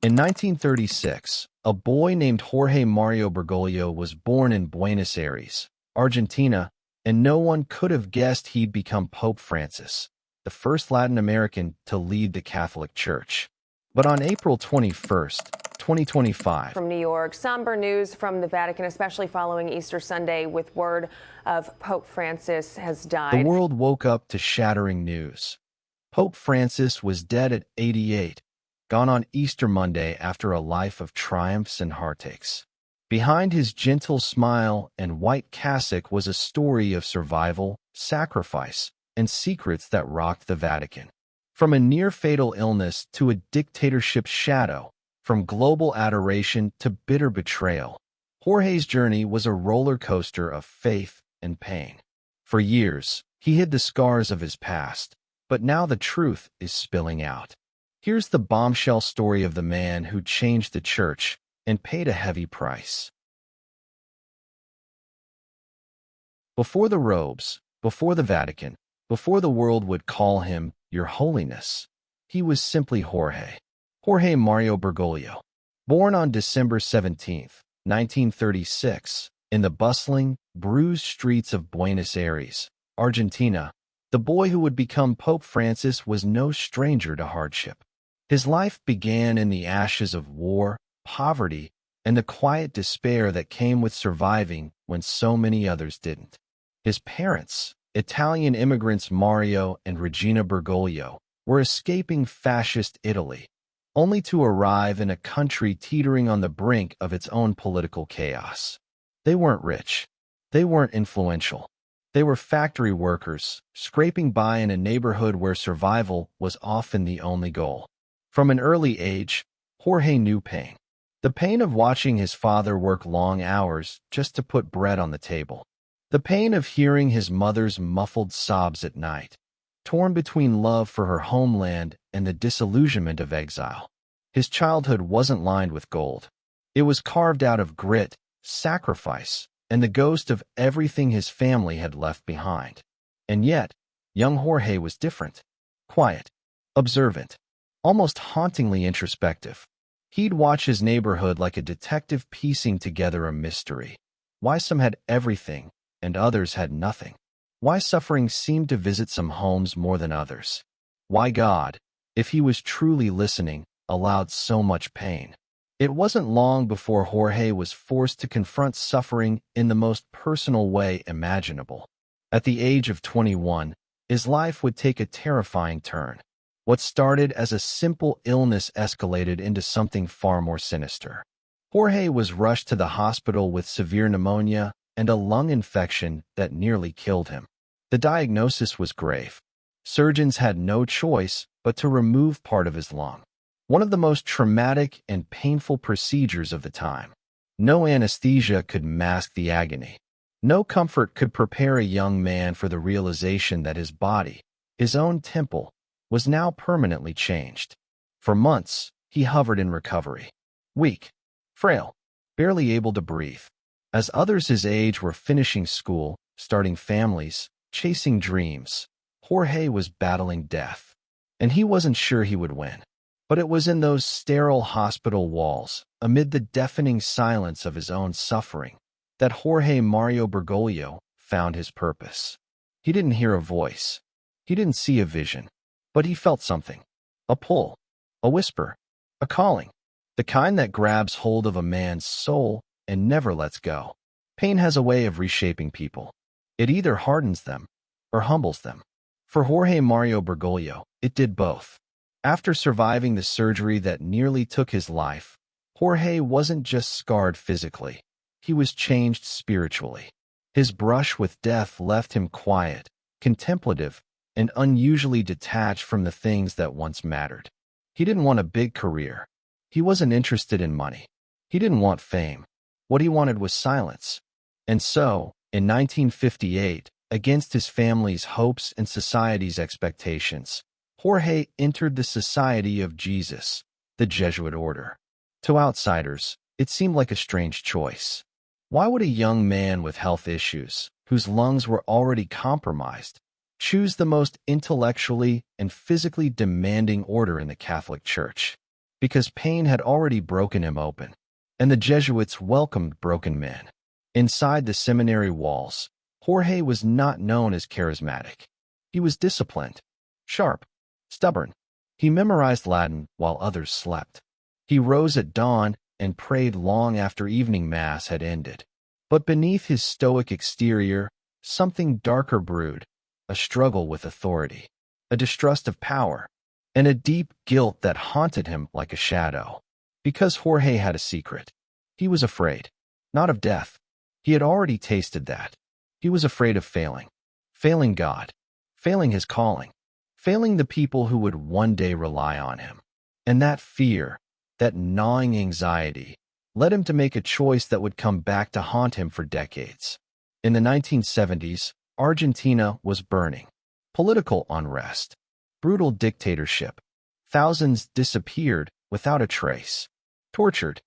In 1936, a boy named Jorge Mario Bergoglio was born in Buenos Aires, Argentina, and no one could have guessed he'd become Pope Francis, the first Latin American to lead the Catholic Church. But on April 21, 2025, from New York, somber news from the Vatican, especially following Easter Sunday, with word of Pope Francis has died. the world woke up to shattering news. Pope Francis was dead at 88, gone on Easter Monday after a life of triumphs and heartaches. Behind his gentle smile and white cassock was a story of survival, sacrifice, and secrets that rocked the Vatican. From a near-fatal illness to a dictatorship's shadow, from global adoration to bitter betrayal, Jorge's journey was a roller coaster of faith and pain. For years, he hid the scars of his past, but now the truth is spilling out. Here's the bombshell story of the man who changed the church and paid a heavy price. Before the robes, before the Vatican, before the world would call him Your Holiness, he was simply Jorge Mario Bergoglio. Born on December 17, 1936, in the bustling, bruised streets of Buenos Aires, Argentina, the boy who would become Pope Francis was no stranger to hardship. His life began in the ashes of war, poverty, and the quiet despair that came with surviving when so many others didn't. His parents, Italian immigrants Mario and Regina Bergoglio, were escaping fascist Italy, only to arrive in a country teetering on the brink of its own political chaos. They weren't rich. They weren't influential. They were factory workers, scraping by in a neighborhood where survival was often the only goal. From an early age, Jorge knew pain. The pain of watching his father work long hours just to put bread on the table. The pain of hearing his mother's muffled sobs at night, torn between love for her homeland and the disillusionment of exile. His childhood wasn't lined with gold. It was carved out of grit, sacrifice, and the ghost of everything his family had left behind. And yet, young Jorge was different. Quiet, observant, almost hauntingly introspective. He'd watch his neighborhood like a detective piecing together a mystery. Why some had everything and others had nothing. Why suffering seemed to visit some homes more than others. Why God, if he was truly listening, allowed so much pain. It wasn't long before Jorge was forced to confront suffering in the most personal way imaginable. At the age of 21, his life would take a terrifying turn. What started as a simple illness escalated into something far more sinister. Jorge was rushed to the hospital with severe pneumonia and a lung infection that nearly killed him. The diagnosis was grave. Surgeons had no choice but to remove part of his lung. One of the most traumatic and painful procedures of the time. No anesthesia could mask the agony. No comfort could prepare a young man for the realization that his body, his own temple, was now permanently changed. For months, he hovered in recovery. Weak, frail, barely able to breathe. As others his age were finishing school, starting families, chasing dreams, Jorge was battling death. And he wasn't sure he would win. But it was in those sterile hospital walls, amid the deafening silence of his own suffering, that Jorge Mario Bergoglio found his purpose. He didn't hear a voice. He didn't see a vision. But he felt something. A pull. A whisper. A calling. The kind that grabs hold of a man's soul and never lets go. Pain has a way of reshaping people. It either hardens them or humbles them. For Jorge Mario Bergoglio, it did both. After surviving the surgery that nearly took his life, Jorge wasn't just scarred physically. He was changed spiritually. His brush with death left him quiet, contemplative, and unusually detached from the things that once mattered. He didn't want a big career. He wasn't interested in money. He didn't want fame. What he wanted was silence. And so, in 1958, against his family's hopes and society's expectations, Jorge entered the Society of Jesus, the Jesuit order. To outsiders, it seemed like a strange choice. Why would a young man with health issues, whose lungs were already compromised, choose the most intellectually and physically demanding order in the Catholic Church? because pain had already broken him open, and the Jesuits welcomed broken men. Inside the seminary walls, Jorge was not known as charismatic. He was disciplined, sharp, stubborn. He memorized Latin while others slept. He rose at dawn and prayed long after evening mass had ended. But beneath his stoic exterior, something darker brewed, a struggle with authority, a distrust of power, and a deep guilt that haunted him like a shadow. Because Jorge had a secret. He was afraid, not of death. He had already tasted that. He was afraid of failing God, failing his calling, failing the people who would one day rely on him. And that fear, that gnawing anxiety, led him to make a choice that would come back to haunt him for decades. In the 1970s, Argentina was burning. Political unrest, brutal dictatorship. Thousands disappeared without a trace. Tortured,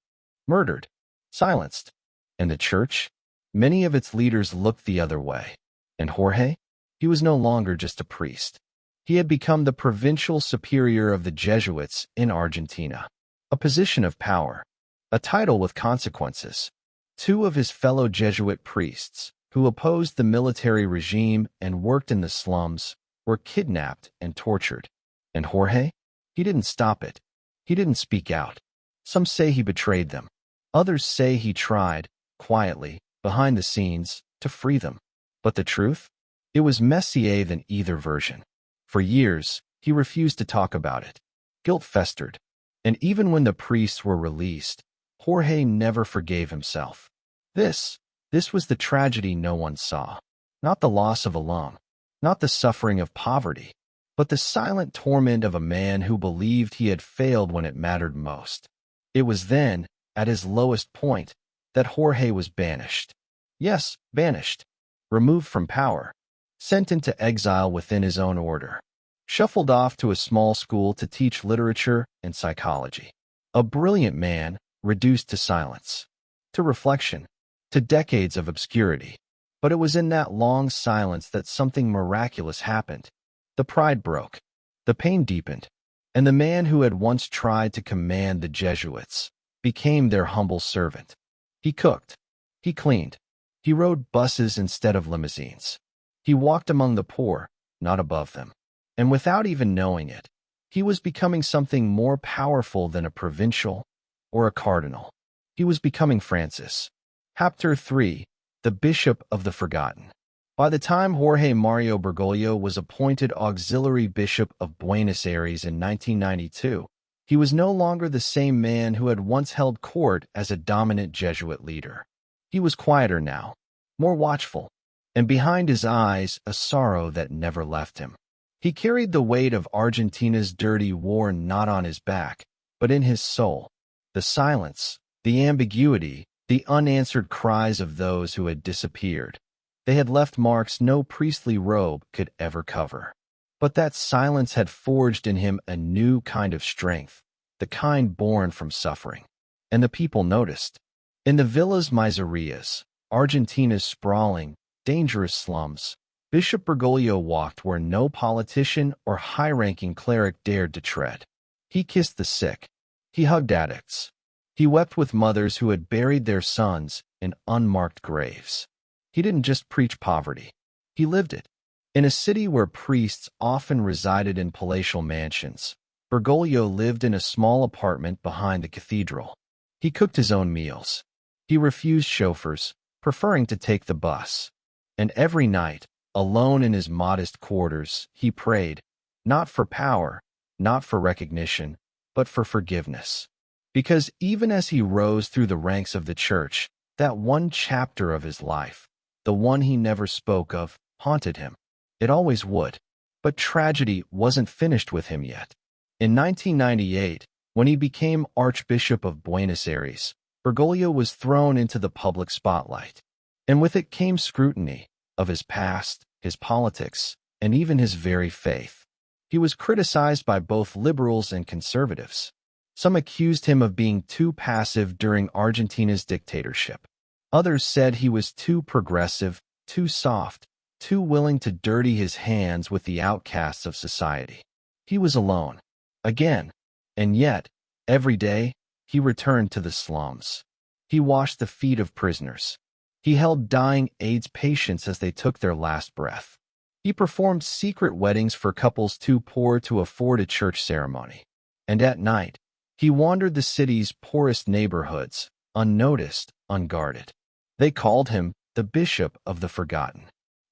murdered, silenced. And the church? Many of its leaders looked the other way. And Jorge? He was no longer just a priest. He had become the provincial superior of the Jesuits in Argentina. A position of power, a title with consequences. Two of his fellow Jesuit priests, who opposed the military regime and worked in the slums, were kidnapped and tortured. And Jorge? He didn't stop it. He didn't speak out. Some say he betrayed them. Others say he tried, quietly, behind the scenes, to free them. But the truth? It was messier than either version. For years, he refused to talk about it. Guilt festered. And even when the priests were released, Jorge never forgave himself. This was the tragedy no one saw. Not the loss of a lung, not the suffering of poverty, but the silent torment of a man who believed he had failed when it mattered most. It was then, at his lowest point, that Jorge was banished. Yes, banished. Removed from power. Sent into exile within his own order. Shuffled off to a small school to teach literature and psychology. A brilliant man, reduced to silence. To reflection. To decades of obscurity. But it was in that long silence that something miraculous happened. The pride broke. The pain deepened. And the man who had once tried to command the Jesuits became their humble servant. He cooked. He cleaned. He rode buses instead of limousines. He walked among the poor, not above them. And without even knowing it, he was becoming something more powerful than a provincial or a cardinal. He was becoming Francis. Chapter 3. The Bishop of the Forgotten. By the time Jorge Mario Bergoglio was appointed Auxiliary Bishop of Buenos Aires in 1992, he was no longer the same man who had once held court as a dominant Jesuit leader. He was quieter now, more watchful, and behind his eyes a sorrow that never left him. He carried the weight of Argentina's dirty war not on his back, but in his soul. The silence, the ambiguity, the unanswered cries of those who had disappeared. They had left marks no priestly robe could ever cover. But that silence had forged in him a new kind of strength, the kind born from suffering. And the people noticed. In the villas miserias, Argentina's sprawling, dangerous slums, Bishop Bergoglio walked where no politician or high-ranking cleric dared to tread. He kissed the sick. He hugged addicts. He wept with mothers who had buried their sons in unmarked graves. He didn't just preach poverty. He lived it. In a city where priests often resided in palatial mansions, Bergoglio lived in a small apartment behind the cathedral. He cooked his own meals. He refused chauffeurs, preferring to take the bus. And every night, alone in his modest quarters, he prayed, not for power, not for recognition, but for forgiveness. Because even as he rose through the ranks of the church, that one chapter of his life, the one he never spoke of, haunted him. It always would. But tragedy wasn't finished with him yet. In 1998, when he became Archbishop of Buenos Aires, Bergoglio was thrown into the public spotlight. And with it came scrutiny of his past, his politics, and even his very faith. He was criticized by both liberals and conservatives. Some accused him of being too passive during Argentina's dictatorship. Others said he was too progressive, too soft, too willing to dirty his hands with the outcasts of society. He was alone. Again. And yet, Every day, he returned to the slums. He washed the feet of prisoners. He held dying AIDS patients as they took their last breath. He performed secret weddings for couples too poor to afford a church ceremony. And at night, he wandered the city's poorest neighborhoods, unnoticed, unguarded. They called him the Bishop of the Forgotten,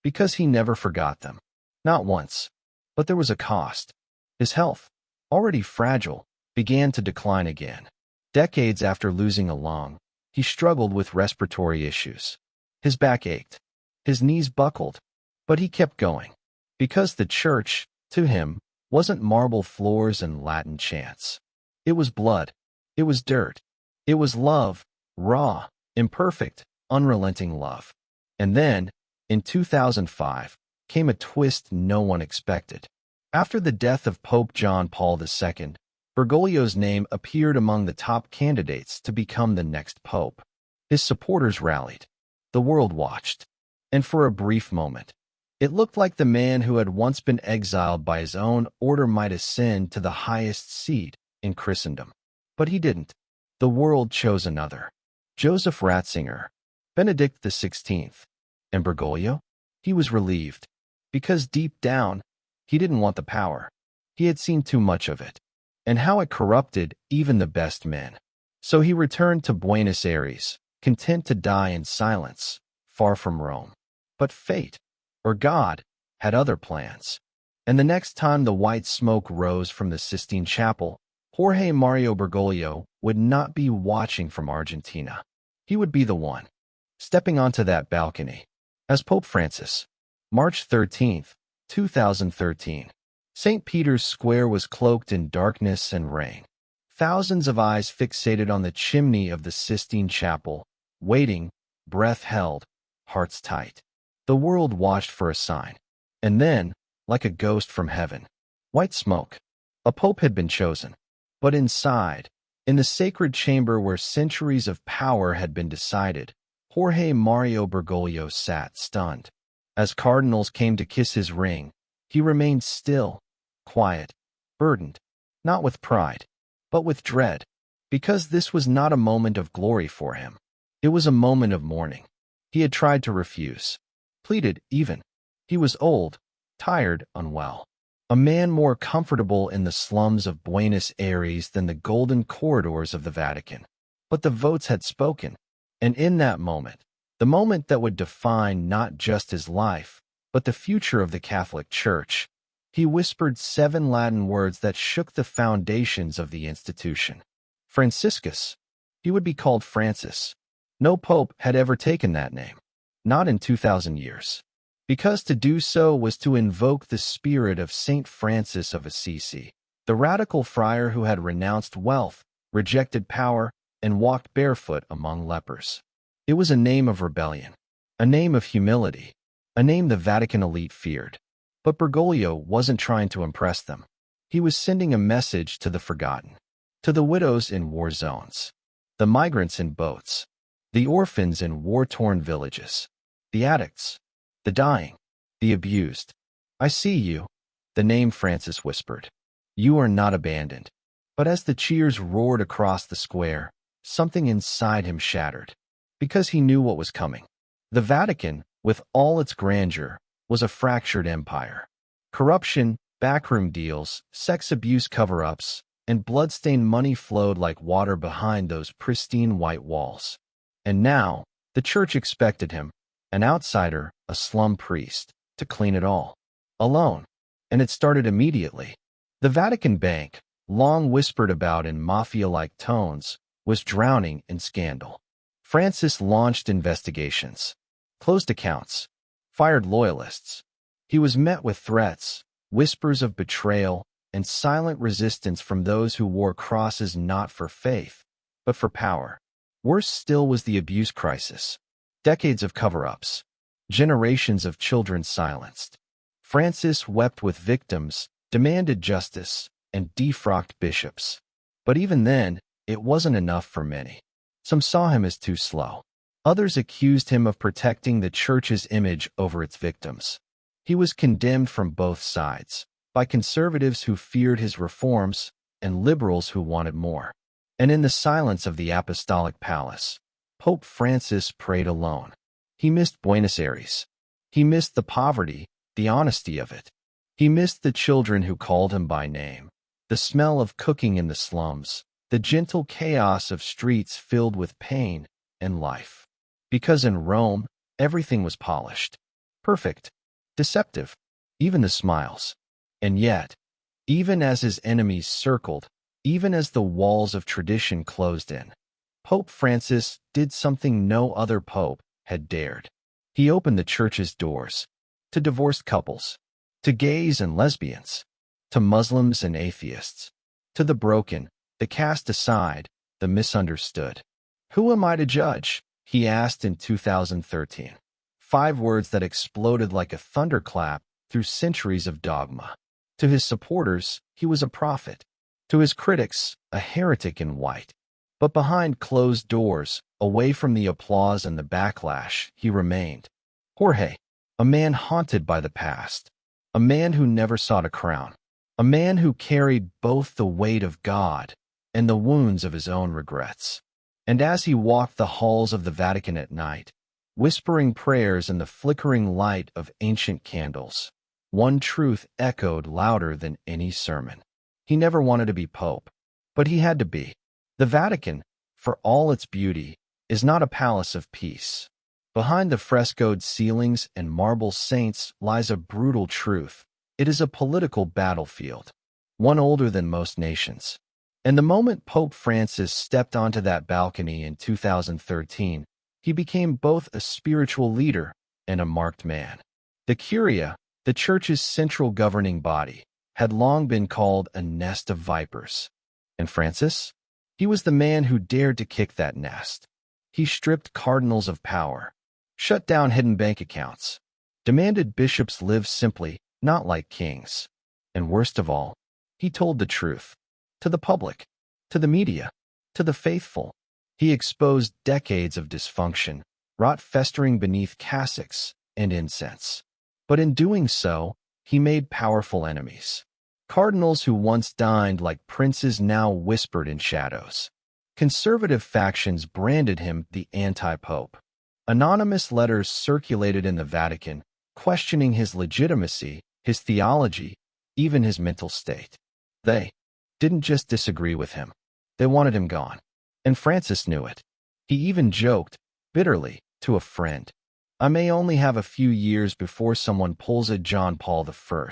because he never forgot them. Not once. But there was a cost. His health, already fragile, began to decline again. Decades after losing a lung, he struggled with respiratory issues. His back ached. His knees buckled. But he kept going. Because the church, to him, wasn't marble floors and Latin chants. It was blood. It was dirt. It was love, raw, imperfect, unrelenting love. And then, in 2005, came a twist no one expected. After the death of Pope John Paul II, Bergoglio's name appeared among the top candidates to become the next pope. His supporters rallied. The world watched. And for a brief moment, it looked like the man who had once been exiled by his own order might ascend to the highest seat in Christendom. But he didn't. The world chose another. Joseph Ratzinger, Benedict XVI, and Bergoglio? He was relieved. Because deep down, he didn't want the power. He had seen too much of it, and how it corrupted even the best men. So he returned to Buenos Aires, content to die in silence, far from Rome. But fate, or God, had other plans. And the next time the white smoke rose from the Sistine Chapel, Jorge Mario Bergoglio would not be watching from Argentina. He would be the one, stepping onto that balcony, as Pope Francis. March 13, 2013. St. Peter's Square was cloaked in darkness and rain. Thousands of eyes fixated on the chimney of the Sistine Chapel, waiting, breath held, hearts tight. The world watched for a sign. And then, like a ghost from heaven, white smoke. A pope had been chosen. But inside, in the sacred chamber where centuries of power had been decided, Jorge Mario Bergoglio sat stunned. As cardinals came to kiss his ring, he remained still, quiet, burdened, not with pride, but with dread, because this was not a moment of glory for him. It was a moment of mourning. He had tried to refuse, pleaded even. He was old, tired, unwell. A man more comfortable in the slums of Buenos Aires than the golden corridors of the Vatican. But the votes had spoken, and in that moment, the moment that would define not just his life, but the future of the Catholic Church, he whispered 7 Latin words that shook the foundations of the institution. Franciscus. He would be called Francis. No pope had ever taken that name. Not in 2,000 years. Because to do so was to invoke the spirit of Saint Francis of Assisi, the radical friar who had renounced wealth, rejected power, and walked barefoot among lepers. It was a name of rebellion, a name of humility, a name the Vatican elite feared. But Bergoglio wasn't trying to impress them. He was sending a message to the forgotten, to the widows in war zones, the migrants in boats, the orphans in war-torn villages, the addicts, the dying, the abused. I see you, the name Francis whispered. You are not abandoned. But as the cheers roared across the square, something inside him shattered. Because he knew what was coming. The Vatican, with all its grandeur, was a fractured empire. Corruption, backroom deals, sex abuse cover-ups, and blood-stained money flowed like water behind those pristine white walls. And now, the church expected him, an outsider, a slum priest, to clean it all. Alone. And it started immediately. The Vatican Bank, long whispered about in mafia-like tones, was drowning in scandal. Francis launched investigations, closed accounts, fired loyalists. He was met with threats, whispers of betrayal, and silent resistance from those who wore crosses not for faith, but for power. Worse still was the abuse crisis. Decades of cover-ups, generations of children silenced. Francis wept with victims, demanded justice, and defrocked bishops. But even then, it wasn't enough for many. Some saw him as too slow. Others accused him of protecting the church's image over its victims. He was condemned from both sides, by conservatives who feared his reforms and liberals who wanted more. And in the silence of the apostolic palace, Pope Francis prayed alone. He missed Buenos Aires. He missed the poverty, the honesty of it. He missed the children who called him by name, the smell of cooking in the slums, the gentle chaos of streets filled with pain and life. Because in Rome, everything was polished, perfect, deceptive, even the smiles. And yet, even as his enemies circled, even as the walls of tradition closed in, Pope Francis did something no other pope had dared. He opened the church's doors to divorced couples, to gays and lesbians, to Muslims and atheists, to the broken, the cast aside, the misunderstood. "Who am I to judge?" he asked in 2013. 5 words that exploded like a thunderclap through centuries of dogma. To his supporters, he was a prophet. To his critics, a heretic in white. But behind closed doors, away from the applause and the backlash, he remained. Jorge, a man haunted by the past, a man who never sought a crown, a man who carried both the weight of God and the wounds of his own regrets. And as he walked the halls of the Vatican at night, whispering prayers in the flickering light of ancient candles, one truth echoed louder than any sermon. He never wanted to be pope, but he had to be. The Vatican, for all its beauty, is not a palace of peace. Behind the frescoed ceilings and marble saints lies a brutal truth. It is a political battlefield, one older than most nations. And the moment Pope Francis stepped onto that balcony in 2013, he became both a spiritual leader and a marked man. The Curia, the Church's central governing body, had long been called a nest of vipers. And Francis? He was the man who dared to kick that nest. He stripped cardinals of power, shut down hidden bank accounts, demanded bishops live simply, not like kings. And worst of all, he told the truth. To the public, to the media, to the faithful. He exposed decades of dysfunction, rot festering beneath cassocks and incense. But in doing so, he made powerful enemies. Cardinals who once dined like princes now whispered in shadows. Conservative factions branded him the anti-pope. Anonymous letters circulated in the Vatican, questioning his legitimacy, his theology, even his mental state. They didn't just disagree with him. They wanted him gone. And Francis knew it. He even joked, bitterly, to a friend, "I may only have a few years before someone pulls a John Paul I."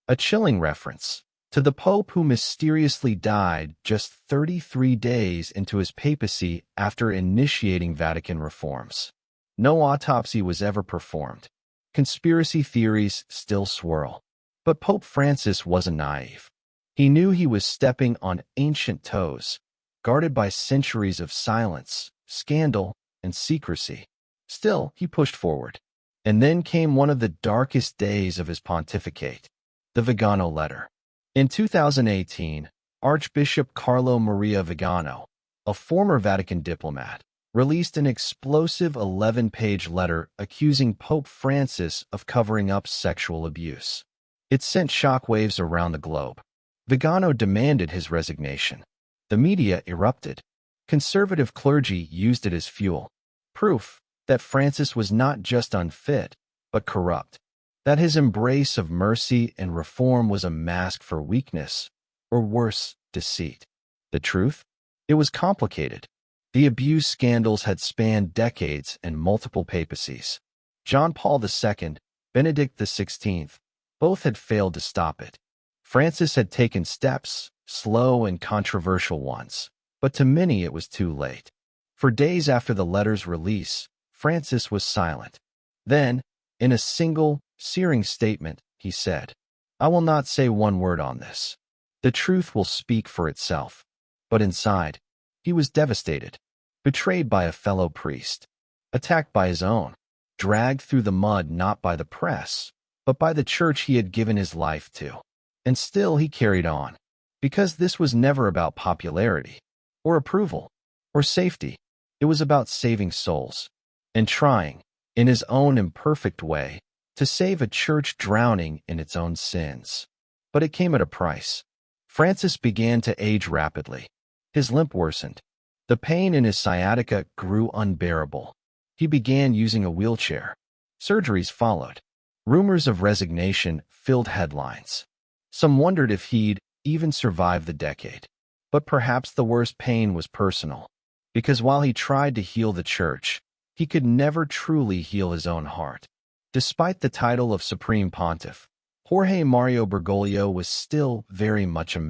A chilling reference to the Pope who mysteriously died just 33 days into his papacy after initiating Vatican reforms. No autopsy was ever performed. Conspiracy theories still swirl. But Pope Francis wasn't naive. He knew he was stepping on ancient toes, guarded by centuries of silence, scandal, and secrecy. Still, he pushed forward. And then came one of the darkest days of his pontificate, the Vigano letter. In 2018, Archbishop Carlo Maria Vigano, a former Vatican diplomat, released an explosive 11-page letter accusing Pope Francis of covering up sexual abuse. It sent shockwaves around the globe. Vigano demanded his resignation. The media erupted. Conservative clergy used it as fuel. Proof that Francis was not just unfit, but corrupt. That his embrace of mercy and reform was a mask for weakness, or worse, deceit. The truth? It was complicated. The abuse scandals had spanned decades and multiple papacies. John Paul II, Benedict XVI, both had failed to stop it. Francis had taken steps, slow and controversial ones, but to many it was too late. For days after the letter's release, Francis was silent. Then, in a single, searing statement, he said, "I will not say one word on this. The truth will speak for itself." But inside, he was devastated, betrayed by a fellow priest, attacked by his own, dragged through the mud not by the press, but by the church he had given his life to. And still he carried on, because this was never about popularity, or approval, or safety. It was about saving souls, and trying, in his own imperfect way, to save a church drowning in its own sins. But it came at a price. Francis began to age rapidly. His limp worsened. The pain in his sciatica grew unbearable. He began using a wheelchair. Surgeries followed. Rumors of resignation filled headlines. Some wondered if he'd even survive the decade. But perhaps the worst pain was personal, because while he tried to heal the church, he could never truly heal his own heart. Despite the title of Supreme Pontiff, Jorge Mario Bergoglio was still very much a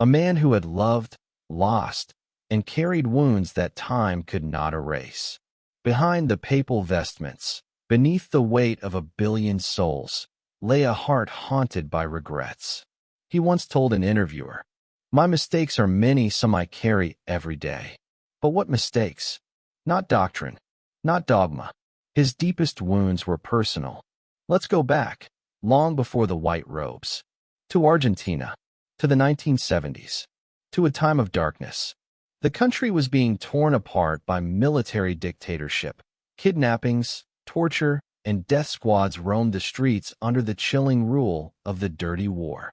man who had loved, lost, and carried wounds that time could not erase. Behind the papal vestments, beneath the weight of 1 billion souls, lay a heart haunted by regrets. He once told an interviewer, "My mistakes are many, some I carry every day." But what mistakes? Not doctrine, not dogma. His deepest wounds were personal. Let's go back, long before the white robes, to Argentina, to the 1970s, to a time of darkness. The country was being torn apart by military dictatorship. Kidnappings, torture, and death squads roamed the streets under the chilling rule of the dirty war.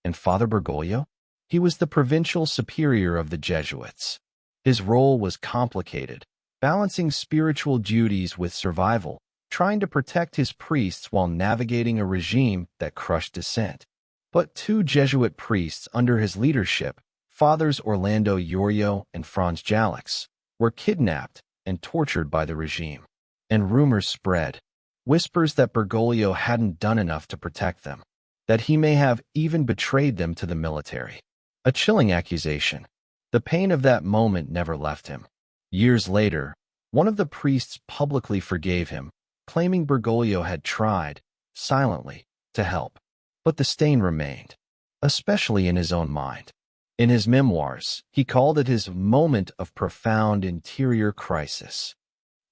And Father Bergoglio? He was the provincial superior of the Jesuits. His role was complicated, balancing spiritual duties with survival, trying to protect his priests while navigating a regime that crushed dissent. But 2 Jesuit priests under his leadership, Fathers Orlando Yorio and Franz Jalix, were kidnapped and tortured by the regime. And rumors spread, whispers that Bergoglio hadn't done enough to protect them, that he may have even betrayed them to the military. A chilling accusation. The pain of that moment never left him. Years later, one of the priests publicly forgave him, claiming Bergoglio had tried, silently, to help. But the stain remained, especially in his own mind. In his memoirs, he called it his moment of profound interior crisis.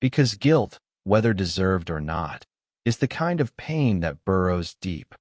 Because guilt, whether deserved or not, is the kind of pain that burrows deep.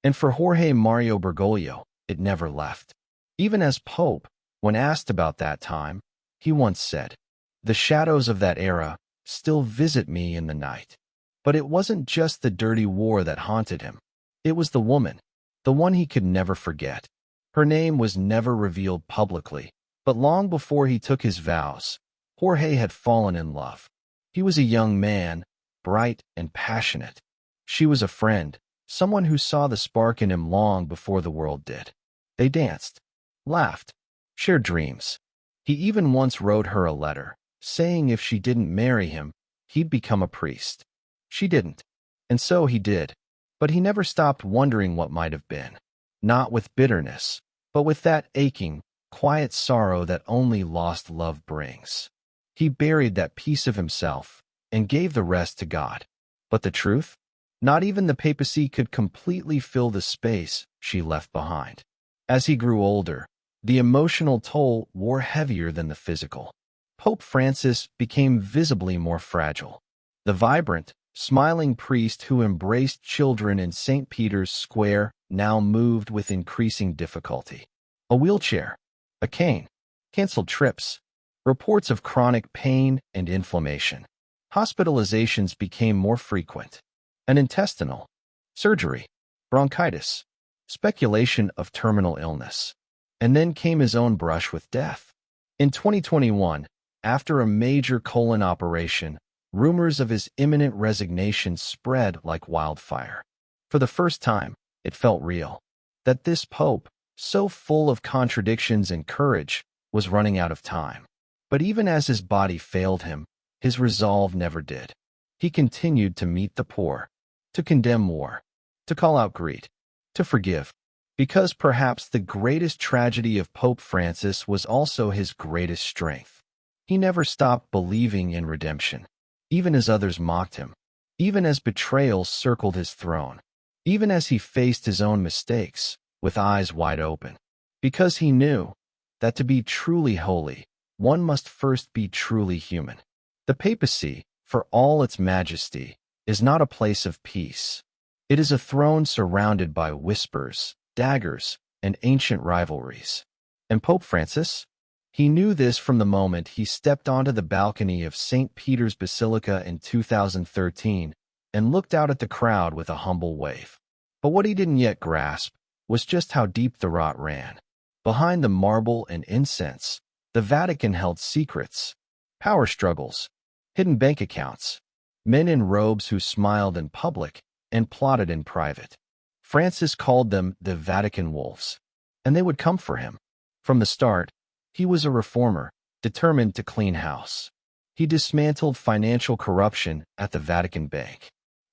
And for Jorge Mario Bergoglio, it never left. Even as Pope, when asked about that time, he once said, "The shadows of that era still visit me in the night." But it wasn't just the dirty war that haunted him. It was the woman, the one he could never forget. Her name was never revealed publicly, but long before he took his vows, Jorge had fallen in love. He was a young man, bright and passionate. She was a friend, someone who saw the spark in him long before the world did. They danced, laughed, shared dreams. He even once wrote her a letter, saying if she didn't marry him, he'd become a priest. She didn't, and so he did. But he never stopped wondering what might have been. Not with bitterness, but with that aching, quiet sorrow that only lost love brings. He buried that piece of himself and gave the rest to God. But the truth? Not even the papacy could completely fill the space she left behind. As he grew older, the emotional toll wore heavier than the physical. Pope Francis became visibly more fragile. The vibrant, smiling priest who embraced children in St. Peter's Square now moved with increasing difficulty. A wheelchair, a cane, canceled trips, reports of chronic pain and inflammation. Hospitalizations became more frequent. An intestinal, surgery, bronchitis, speculation of terminal illness. And then came his own brush with death. In 2021, after a major colon operation, rumors of his imminent resignation spread like wildfire. For the first time, it felt real, that this pope, so full of contradictions and courage, was running out of time. But even as his body failed him, his resolve never did. He continued to meet the poor, to condemn war, to call out greed, to forgive. Because perhaps the greatest tragedy of Pope Francis was also his greatest strength. He never stopped believing in redemption, even as others mocked him, even as betrayal circled his throne, even as he faced his own mistakes with eyes wide open. Because he knew that to be truly holy, one must first be truly human. The papacy, for all its majesty, is not a place of peace. It is a throne surrounded by whispers, daggers, and ancient rivalries. And Pope Francis? He knew this from the moment he stepped onto the balcony of St. Peter's Basilica in 2013 and looked out at the crowd with a humble wave. But what he didn't yet grasp was just how deep the rot ran. Behind the marble and incense The Vatican held secrets, power struggles, hidden bank accounts, men in robes who smiled in public and plotted in private. Francis called them the Vatican wolves, and they would come for him. From the start, he was a reformer, determined to clean house. He dismantled financial corruption at the Vatican Bank.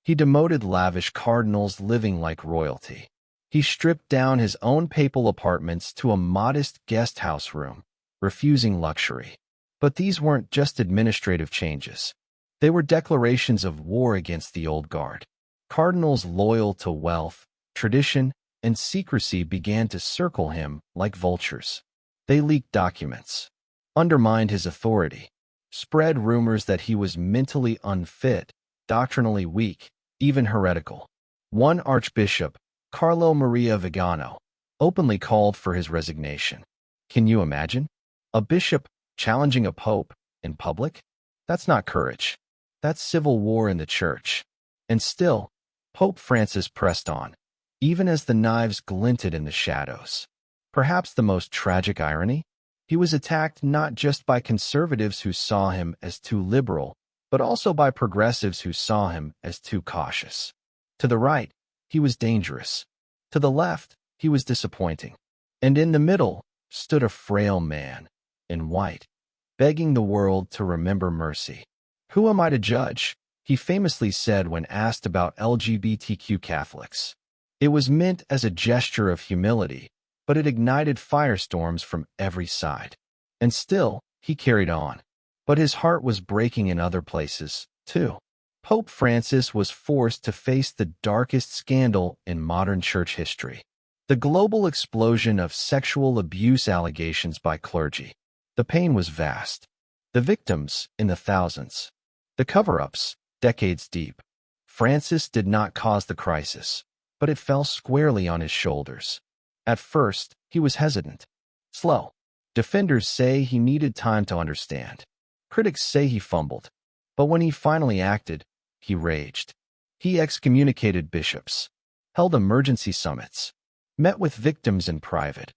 He demoted lavish cardinals living like royalty. He stripped down his own papal apartments to a modest guest house room, refusing luxury. But these weren't just administrative changes. They were declarations of war against the old guard. Cardinals loyal to wealth, tradition, and secrecy began to circle him like vultures. They leaked documents, undermined his authority, spread rumors that he was mentally unfit, doctrinally weak, even heretical. One archbishop, Carlo Maria Vigano, openly called for his resignation. Can you imagine? A bishop challenging a pope in public? That's not courage. That's civil war in the church. And still, Pope Francis pressed on, even as the knives glinted in the shadows. Perhaps the most tragic irony? He was attacked not just by conservatives who saw him as too liberal, but also by progressives who saw him as too cautious. To the right, he was dangerous. To the left, he was disappointing. And in the middle stood a frail man, in white, begging the world to remember mercy. "Who am I to judge?" he famously said when asked about LGBTQ Catholics. It was meant as a gesture of humility, but it ignited firestorms from every side. And still, he carried on. But his heart was breaking in other places, too. Pope Francis was forced to face the darkest scandal in modern church history: the global explosion of sexual abuse allegations by clergy. The pain was vast. The victims, in the thousands. The cover-ups, decades deep. Francis did not cause the crisis, but it fell squarely on his shoulders. At first, he was hesitant, slow. Defenders say he needed time to understand. Critics say he fumbled. But when he finally acted, he raged. He excommunicated bishops, held emergency summits, met with victims in private,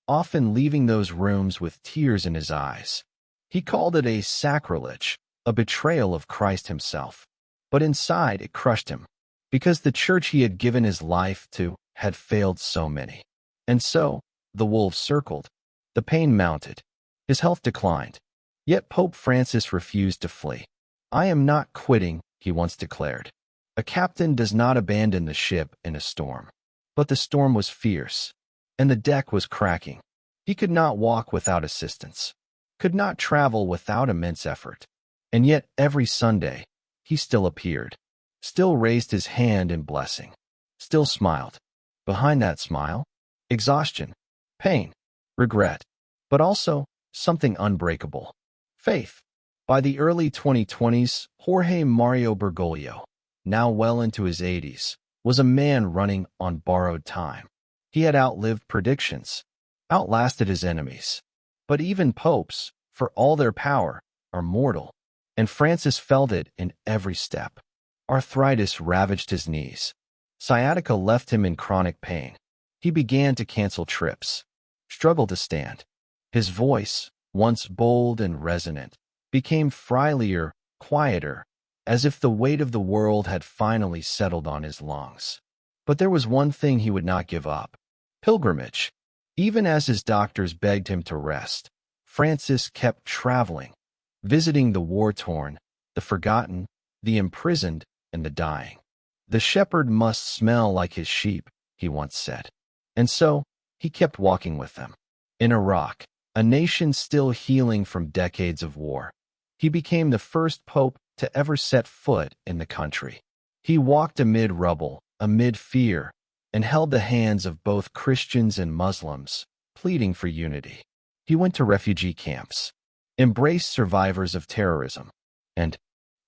often leaving those rooms with tears in his eyes. He called it a sacrilege, a betrayal of Christ himself. But inside, it crushed him, because the church he had given his life to had failed so many. And so, the wolves circled. The pain mounted. His health declined. Yet Pope Francis refused to flee. "I am not quitting," he once declared. A captain does not abandon the ship in a storm. But the storm was fierce, and the deck was cracking. He could not walk without assistance, could not travel without immense effort. And yet every Sunday, he still appeared, still raised his hand in blessing, still smiled. Behind that smile, exhaustion, pain, regret, but also something unbreakable: faith. By the early 2020s, Jorge Mario Bergoglio, now well into his 80s, was a man running on borrowed time. He had outlived predictions, outlasted his enemies. But even popes, for all their power, are mortal, and Francis felt it in every step. Arthritis ravaged his knees. Sciatica left him in chronic pain. He began to cancel trips, struggled to stand. His voice, once bold and resonant, became frilier, quieter, as if the weight of the world had finally settled on his lungs. But there was one thing he would not give up: pilgrimage. Even as his doctors begged him to rest, Francis kept traveling, visiting the war-torn, the forgotten, the imprisoned, and the dying. "The shepherd must smell like his sheep," he once said. And so, he kept walking with them. In Iraq, a nation still healing from decades of war, he became the first pope to ever set foot in the country. He walked amid rubble, amid fear, and held the hands of both Christians and Muslims, pleading for unity. He went to refugee camps, embraced survivors of terrorism, and,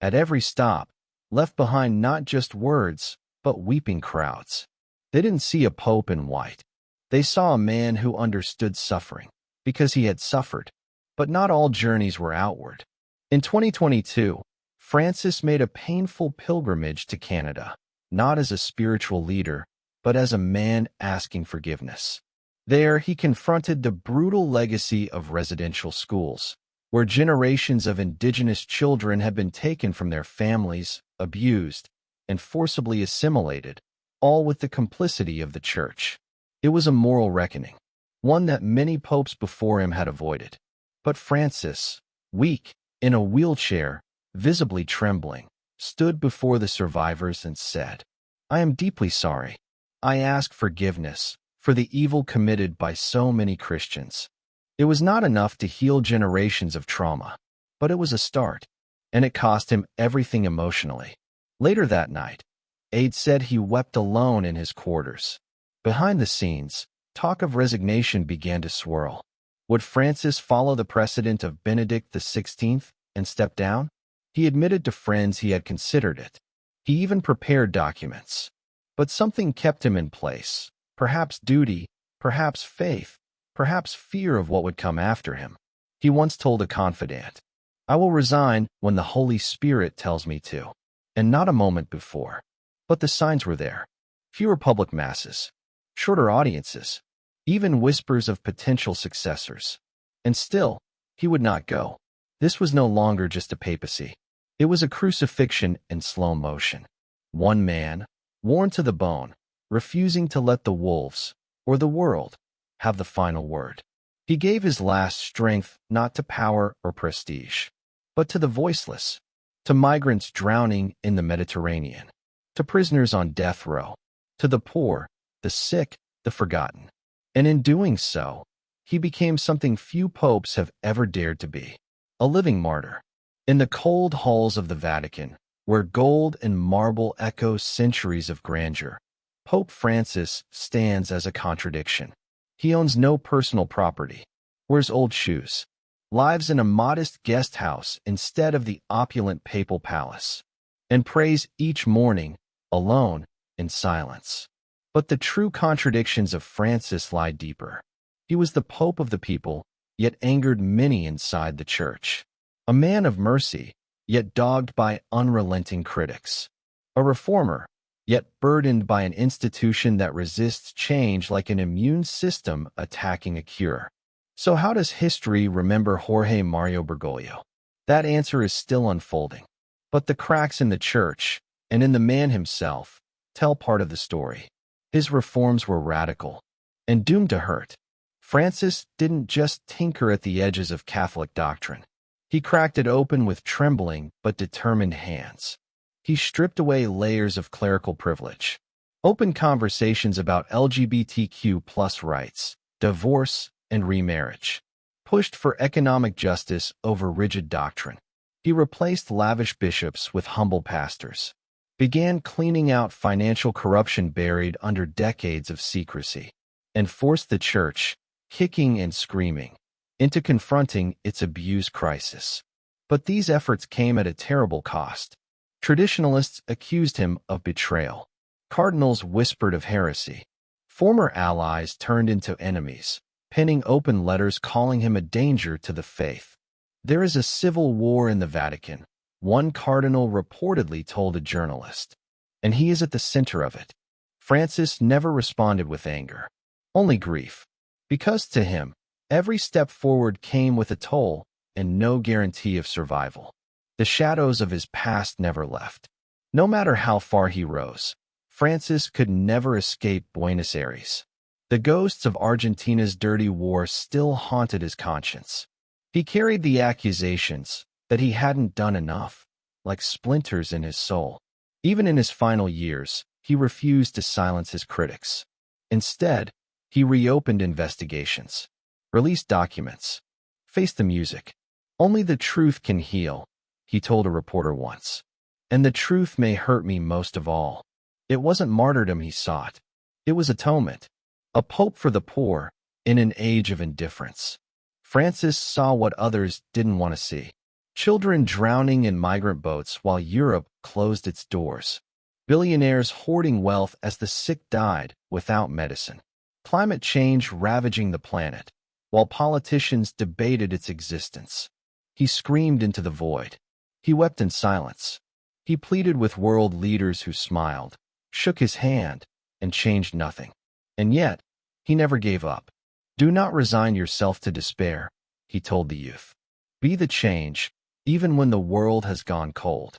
at every stop, left behind not just words, but weeping crowds. They didn't see a pope in white. They saw a man who understood suffering, because he had suffered. But not all journeys were outward. In 2022, Francis made a painful pilgrimage to Canada, not as a spiritual leader, but as a man asking forgiveness. There, he confronted the brutal legacy of residential schools, where generations of indigenous children had been taken from their families, abused, and forcibly assimilated, all with the complicity of the church. It was a moral reckoning, one that many popes before him had avoided. But Francis, weak, in a wheelchair, visibly trembling, stood before the survivors and said, "I am deeply sorry. I ask forgiveness for the evil committed by so many Christians." It was not enough to heal generations of trauma, but it was a start, and it cost him everything emotionally. Later that night, Aide said he wept alone in his quarters. Behind the scenes, talk of resignation began to swirl. Would Francis follow the precedent of Benedict XVI and step down? He admitted to friends he had considered it. He even prepared documents. But something kept him in place, perhaps duty, perhaps faith, perhaps fear of what would come after him. He once told a confidant, "I will resign when the Holy Spirit tells me to," and not a moment before. But the signs were there. Fewer public masses, shorter audiences, even whispers of potential successors. And still, he would not go. This was no longer just a papacy. It was a crucifixion in slow motion. One man, worn to the bone, refusing to let the wolves, or the world, have the final word. He gave his last strength not to power or prestige, but to the voiceless, to migrants drowning in the Mediterranean, to prisoners on death row, to the poor, the sick, the forgotten. And in doing so, he became something few popes have ever dared to be, a living martyr. In the cold halls of the Vatican, where gold and marble echo centuries of grandeur, Pope Francis stands as a contradiction. He owns no personal property, wears old shoes, lives in a modest guest house instead of the opulent papal palace, and prays each morning, alone, in silence. But the true contradictions of Francis lie deeper. He was the Pope of the people, yet angered many inside the church. A man of mercy, yet dogged by unrelenting critics. A reformer, yet burdened by an institution that resists change like an immune system attacking a cure. So how does history remember Jorge Mario Bergoglio? That answer is still unfolding. But the cracks in the church, and in the man himself, tell part of the story. His reforms were radical and doomed to hurt. Francis didn't just tinker at the edges of Catholic doctrine. He cracked it open with trembling but determined hands. He stripped away layers of clerical privilege, opened conversations about LGBTQ+ rights, divorce, and remarriage, pushed for economic justice over rigid doctrine. He replaced lavish bishops with humble pastors, began cleaning out financial corruption buried under decades of secrecy, and forced the church, kicking and screaming, into confronting its abuse crisis. But these efforts came at a terrible cost. Traditionalists accused him of betrayal. Cardinals whispered of heresy. Former allies turned into enemies, penning open letters calling him a danger to the faith. There is a civil war in the Vatican, one cardinal reportedly told a journalist, and he is at the center of it. Francis never responded with anger, only grief, because to him, every step forward came with a toll and no guarantee of survival. The shadows of his past never left. No matter how far he rose, Francis could never escape Buenos Aires. The ghosts of Argentina's dirty war still haunted his conscience. He carried the accusations that he hadn't done enough, like splinters in his soul. Even in his final years, he refused to silence his critics. Instead, he reopened investigations, released documents, faced the music. "Only the truth can heal," he told a reporter once. "And the truth may hurt me most of all." It wasn't martyrdom he sought. It was atonement. A pope for the poor in an age of indifference. Francis saw what others didn't want to see. Children drowning in migrant boats while Europe closed its doors. Billionaires hoarding wealth as the sick died without medicine. Climate change ravaging the planet, while politicians debated its existence. He screamed into the void. He wept in silence. He pleaded with world leaders who smiled, shook his hand, and changed nothing. And yet, he never gave up. Do not resign yourself to despair, he told the youth. Be the change, even when the world has gone cold.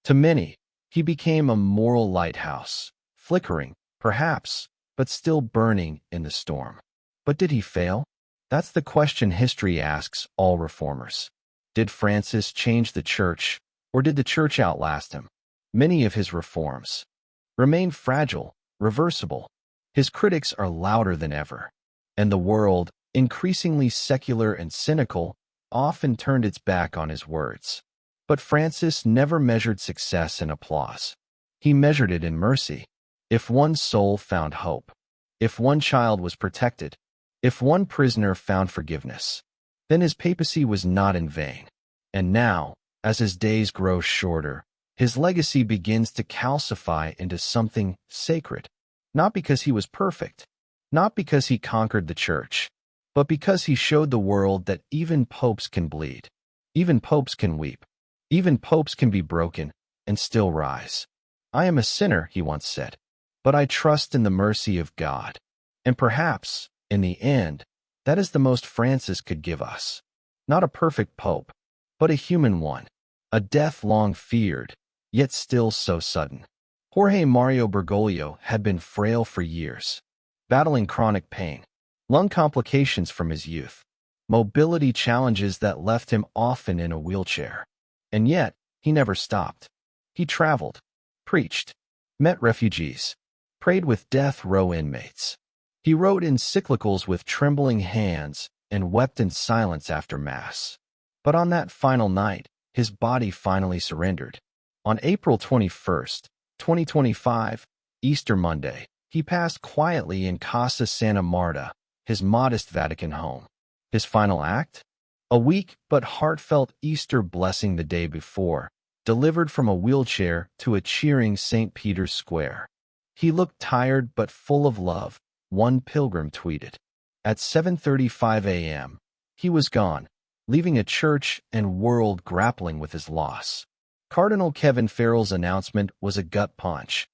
To many, he became a moral lighthouse, flickering, perhaps, but still burning in the storm. But did he fail? That's the question history asks all reformers. Did Francis change the church, or did the church outlast him? Many of his reforms remain fragile, reversible. His critics are louder than ever, and the world, increasingly secular and cynical, often turned its back on his words. But Francis never measured success in applause. He measured it in mercy. If one soul found hope, if one child was protected, if one prisoner found forgiveness, then his papacy was not in vain. And now, as his days grow shorter, his legacy begins to calcify into something sacred. Not because he was perfect, not because he conquered the church, but because he showed the world that even popes can bleed, even popes can weep, even popes can be broken and still rise. I am a sinner, he once said, but I trust in the mercy of God. And perhaps, in the end, that is the most Francis could give us. Not a perfect pope, but a human one, a death long feared, yet still so sudden. Jorge Mario Bergoglio had been frail for years, battling chronic pain, lung complications from his youth, mobility challenges that left him often in a wheelchair. And yet, he never stopped. He traveled, preached, met refugees, prayed with death row inmates. He wrote encyclicals with trembling hands and wept in silence after Mass. But on that final night, his body finally surrendered. On April 21st, 2025, Easter Monday, he passed quietly in Casa Santa Marta, his modest Vatican home. His final act? A weak but heartfelt Easter blessing the day before, delivered from a wheelchair to a cheering St. Peter's Square. He looked tired but full of love, one pilgrim tweeted. At 7:35 a.m., he was gone, leaving a church and world grappling with his loss. Cardinal Kevin Farrell's announcement was a gut punch.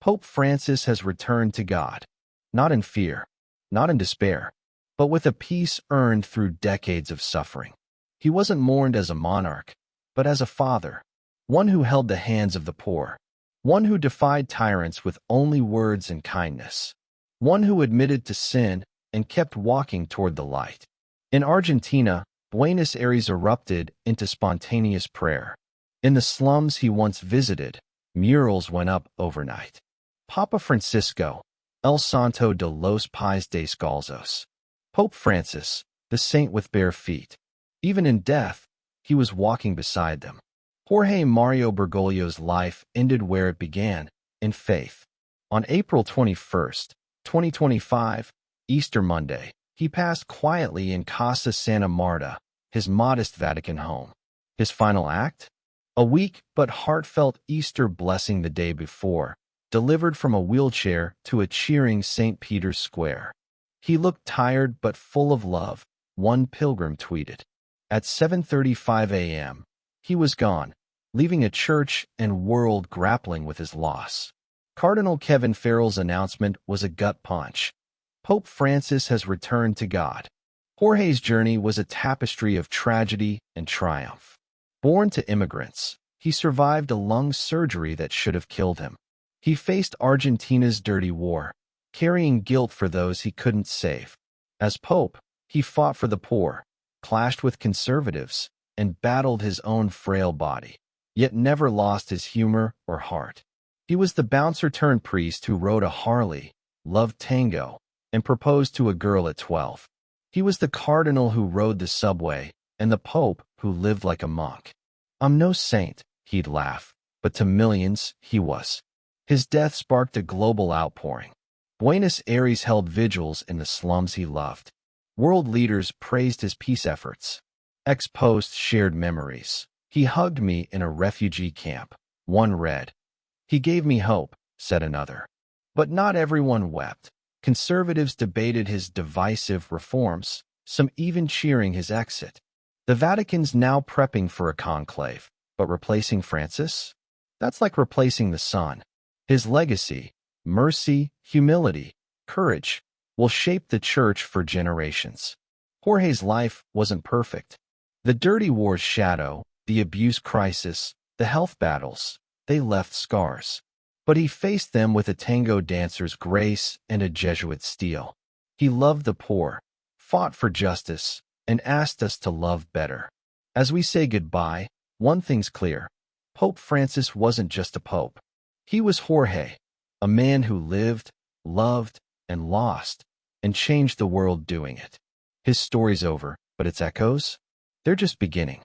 Pope Francis has returned to God, not in fear, not in despair, but with a peace earned through decades of suffering. He wasn't mourned as a monarch, but as a father, one who held the hands of the poor, one who defied tyrants with only words and kindness, one who admitted to sin and kept walking toward the light. In Argentina, Buenos Aires erupted into spontaneous prayer. In the slums he once visited, murals went up overnight. Papa Francisco, El Santo de los Pies Descalzos. Pope Francis, the saint with bare feet. Even in death, he was walking beside them. Jorge Mario Bergoglio's life ended where it began, in faith. On April 21st, 2025, Easter Monday, he passed quietly in Casa Santa Marta, his modest Vatican home. His final act? A weak but heartfelt Easter blessing the day before, delivered from a wheelchair to a cheering St. Peter's Square. He looked tired but full of love, one pilgrim tweeted. At 7:35 a.m., he was gone, leaving a church and world grappling with his loss. Cardinal Kevin Farrell's announcement was a gut punch. Pope Francis has returned to God. Jorge's journey was a tapestry of tragedy and triumph. Born to immigrants, he survived a lung surgery that should have killed him. He faced Argentina's dirty war, carrying guilt for those he couldn't save. As Pope, he fought for the poor, clashed with conservatives, and battled his own frail body, yet never lost his humor or heart. He was the bouncer-turned-priest who rode a Harley, loved tango, and proposed to a girl at 12. He was the cardinal who rode the subway, and the Pope who lived like a monk. I'm no saint, he'd laugh, but to millions, he was. His death sparked a global outpouring. Buenos Aires held vigils in the slums he loved. World leaders praised his peace efforts. Ex-posts shared memories. He hugged me in a refugee camp, one read. He gave me hope, said another. But not everyone wept. Conservatives debated his divisive reforms, some even cheering his exit. The Vatican's now prepping for a conclave, but replacing Francis? That's like replacing the sun. His legacy, mercy, humility, courage, will shape the church for generations. Jorge's life wasn't perfect. The dirty war's shadow, the abuse crisis, the health battles, they left scars. But he faced them with a tango dancer's grace and a Jesuit's steel. He loved the poor, fought for justice, and asked us to love better. As we say goodbye, one thing's clear. Pope Francis wasn't just a pope. He was Jorge, a man who lived, loved, and lost, and changed the world doing it. His story's over, but its echoes? They're just beginning.